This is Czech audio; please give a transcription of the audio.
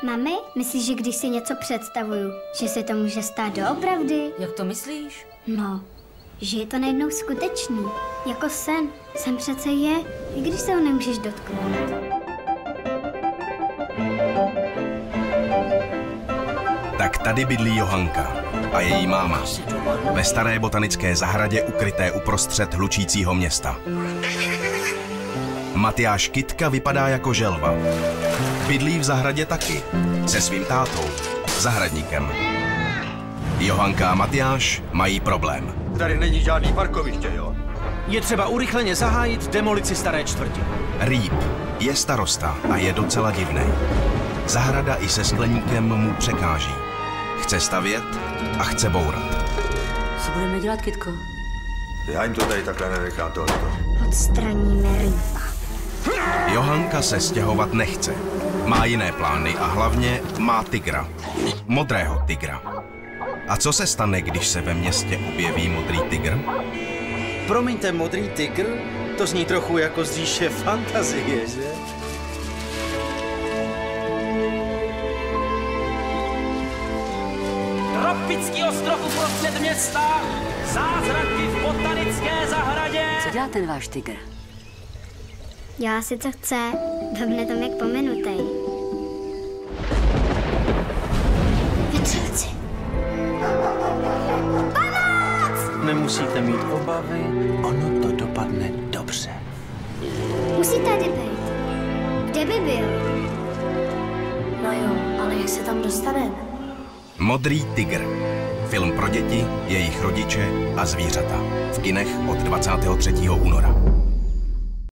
Mami, myslíš, že když si něco představuju, že se to může stát doopravdy? Jak to myslíš? No, že je to najednou skutečný. Jako sen. Sen přece je, i když se ho nemůžeš dotknout. Tak tady bydlí Johanka a její máma. Ve staré botanické zahradě ukryté uprostřed hlučícího města. Matyáš Kytka vypadá jako želva. Bydlí v zahradě taky. Se svým tátou, zahradníkem. Johanka a Matyáš mají problém. Tady není žádný parkoviště, jo? Je třeba urychleně zahájit demolici staré čtvrti. Rýb je starosta a je docela divný. Zahrada i se skleníkem mu překáží. Chce stavět a chce bourat. Co budeme dělat, Kytko? Já jim to tady takhle nenechám tohleto. Odstraníme rýba. Johanka se stěhovat nechce. Má jiné plány a hlavně má tygra. Modrého tygra. A co se stane, když se ve městě objeví modrý tygr? Promiňte, modrý tygr? To zní trochu jako z říše fantazie, že? Tropický ostrov uprostřed města, zázraky v botanické zahradě. Co dělá ten váš tygr? Dělá si, co chce, blbne tam jak pominutej. Vetřelci. Nemusíte mít obavy, ono to dopadne dobře. Musí tady být. Kde by byl? No jo, ale jak se tam dostaneme? Modrý tygr. Film pro děti, jejich rodiče a zvířata. V kinech od 23. února.